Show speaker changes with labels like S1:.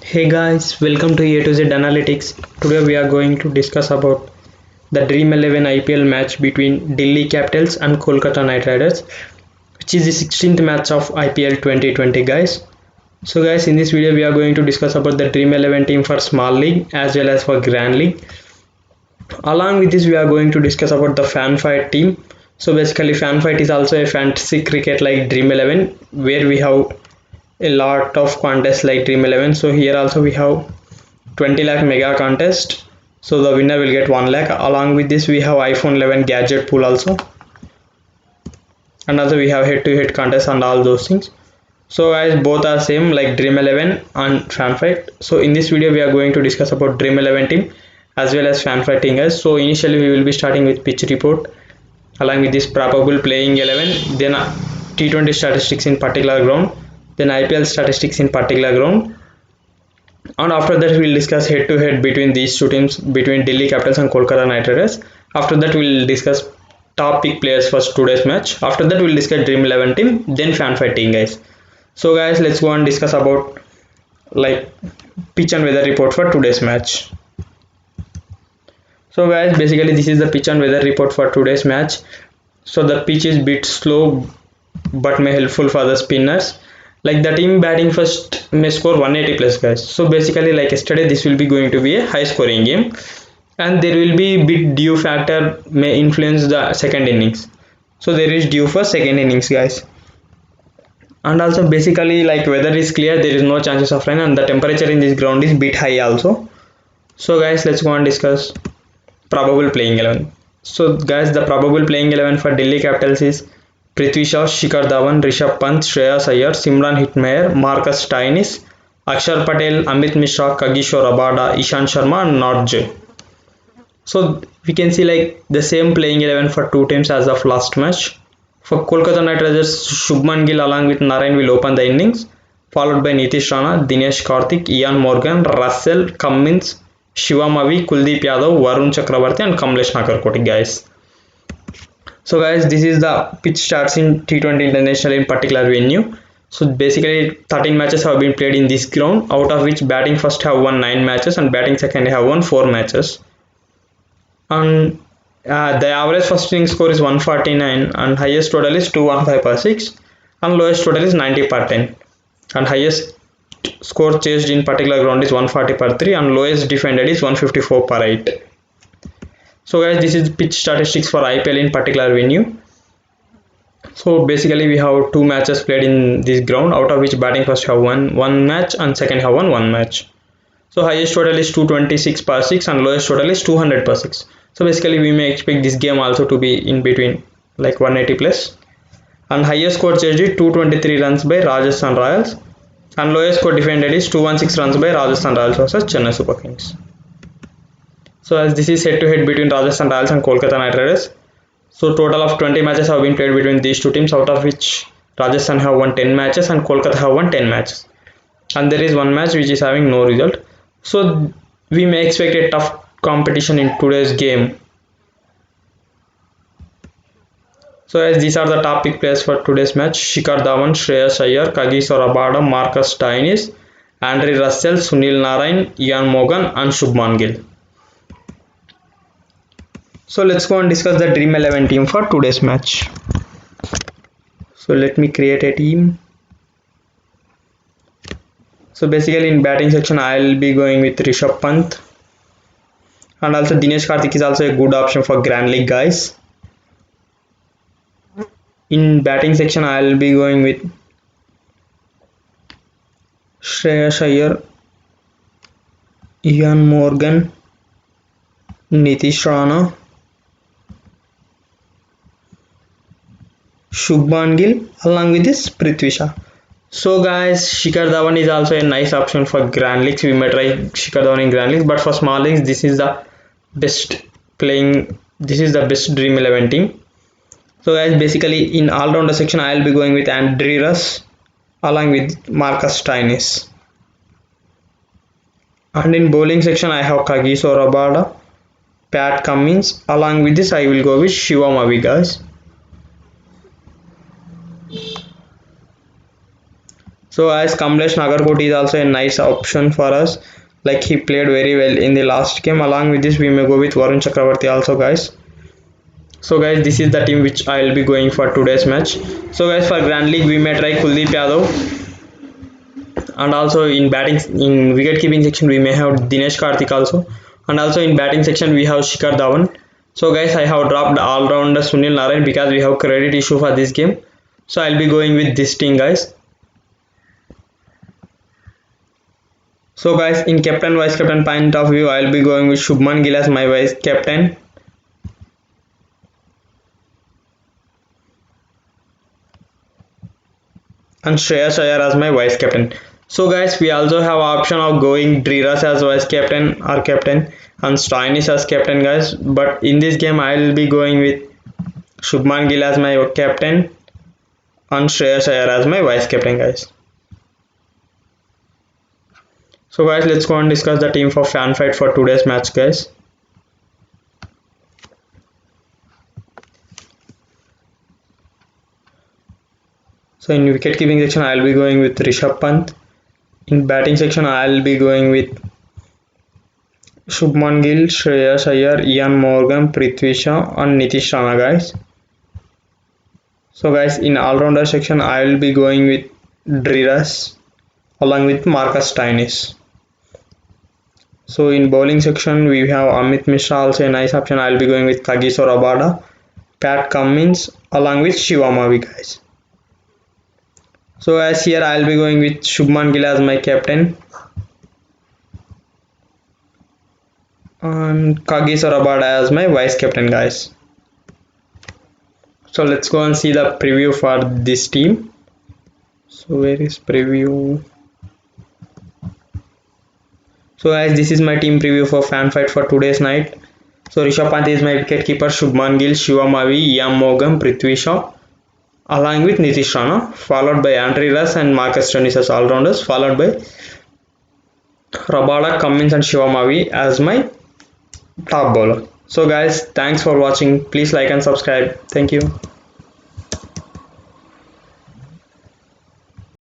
S1: Hey guys, welcome to A to Z Analytics. Today we are going to discuss about the Dream 11 IPL match between Delhi Capitals and Kolkata Knight Riders, which is the 16th match of IPL 2020 guys. So guys, in this video we are going to discuss about the Dream 11 team for Small League as well as for Grand League. Along with this we are going to discuss about the Fan Fight team. So basically Fan Fight is also a fantasy cricket like Dream 11 where we have a lot of contests like Dream 11. So here also we have 20 lakh mega contest, so the winner will get 1 lakh. Along with this we have iPhone 11 gadget pool also, and also we have head to head contest and all those things. So guys, both are same like Dream 11 and Fan Fight. So in this video we are going to discuss about Dream 11 team as well as Fan Fight team guys. So initially we will be starting with pitch report, along with this probable playing 11, then T20 statistics in particular ground, then IPL statistics in particular ground, and after that we'll discuss head to head between these two teams, between Delhi Capitals and Kolkata Knight Riders. After that we'll discuss top pick players for today's match. After that we'll discuss Dream 11 team, then Fan Fight team guys. So guys, let's go and discuss about like pitch and weather report for today's match. So guys, basically this is the pitch and weather report for today's match. So the pitch is bit slow but may helpful for the spinners. Like the team batting first may score 180 plus guys. So basically like yesterday this will be going to be a high scoring game, and there will be bit dew factor may influence the second innings. So there is dew for second innings guys. And also basically like weather is clear, there is no chances of rain, and the temperature in this ground is bit high also. So guys, let's go and discuss probable playing 11. So guys, the probable playing 11 for Delhi Capitals is Prithvi Shaw, Shikhar Dhawan, Rishabh Pant, Shreyas Iyer, Simran Hitmayer, Marcus Stoinis, Akshar Patel, Amit Mishra, Kagishwar Rabada, Ishant Sharma and Nortje. So we can see like the same playing 11 for two teams as of last match. For Kolkata Knight Riders, Shubman Gill along with Narayan will open the innings, followed by Nitish Rana, Dinesh Karthik, Ian Morgan, Russell, Cummins, Shivam Avi, Kuldeep Yadav, Varun Chakravarti and Kamlesh Nagarkoti guys. So guys, this is the pitch starts in T20 International in particular venue. So basically 13 matches have been played in this ground, out of which batting first have won 9 matches and batting second have won 4 matches. And the average first inning score is 149 and highest total is 215 per 6 and lowest total is 90 per 10. And highest score chased in particular ground is 140 per 3 and lowest defended is 154 per 8. So guys, this is pitch statistics for IPL in particular venue. So basically we have 2 matches played in this ground, out of which batting first have won 1 match and second have won 1 match. So highest total is 226 per 6 and lowest total is 200 per 6. So basically we may expect this game also to be in between like 180 plus. And highest score chased is 223 runs by Rajasthan Royals and lowest score defended is 216 runs by Rajasthan Royals versus Chennai Super Kings. So as this is head to head between Rajasthan Royals and Kolkata Knight Riders. So total of 20 matches have been played between these two teams, out of which Rajasthan have won 10 matches and Kolkata have won 10 matches. And there is one match which is having no result. So we may expect a tough competition in today's game. So as these are the top pick players for today's match: Shikhar Dhawan, Shreyas Iyer, Kagishwar Rabada, Marcus Stoinis, Andre Russell, Sunil Narayan, Ian Morgan and Shubman Gill. So let's go and discuss the Dream 11 team for today's match. So let me create a team. So basically in batting section I'll be going with Rishabh Pant, and also Dinesh Karthik is also a good option for Grand League guys. In batting section I'll be going with Shreyas Iyer, Ian Morgan, Nitish Rana, Shubman Gill along with this Prithvi Shaw. So guys, Shikhar Dhawan is also a nice option for Grand Leagues. We may try Shikhar Dhawan in Grand Leagues, but for small leagues this is the best Dream 11 team. So guys, basically in all-rounder section I will be going with Andre Russ along with Marcus Stoinis. And in bowling section I have Kagishwar Rabada, Pat Cummins. Along with this I will go with Shivam Avi guys. So as Kamlesh Nagarkoti is also a nice option for us. Like he played very well in the last game. Along with this, we may go with Varun Chakravarti also, guys. So guys, this is the team which I will be going for today's match. So guys, for Grand League, we may try Kuldeep Yadav, and also in batting, in wicket keeping section, we may have Dinesh Karthik also, and also in batting section we have Shikhar Dhawan. So guys, I have dropped all rounder Sunil Narayan because we have credit issue for this game. So I'll be going with this team, guys. So guys, in captain vice captain point of view, I'll be going with Shubman Gill as my vice captain. And Shreyas Iyer as my vice captain. So guys, we also have option of going Driras as vice captain or captain and Stoinis as captain, guys. But in this game, I will be going with Shubman Gill as my captain and Shreyas Iyer as my vice captain, guys. So guys, let's go and discuss the team for fan fight for today's match, guys. So in wicket keeping section, I will be going with Rishabh Pant. In batting section, I will be going with Shubman Gill, Shreyas Iyer, Ian Morgan, Prithvi Shaw and Nitish Rana, guys. So guys, in all-rounder section, I will be going with Driras along with Marcus Stoinis. So in bowling section, we have Amit Mishra, also a nice option. I will be going with Kagiso Rabada, Pat Cummins along with Shivam Mavi, guys. So as here, I will be going with Shubman Gill as my captain and Kagiso Rabada as my vice captain, guys. So let's go and see the preview for this team. So where is preview? So guys, this is my team preview for fan fight for today's night. So Rishabh Pant is my wicket keeper, Shubman Gill, Shivam Mavi, Ian Morgan, Prithvi Shaw along with Nitish Rana, followed by Andre Russ and Marcus Stoinis as all-rounders, followed by Rabada, Cummins and Shivam Mavi as my top bowler. So guys, thanks for watching. Please like and subscribe. Thank you.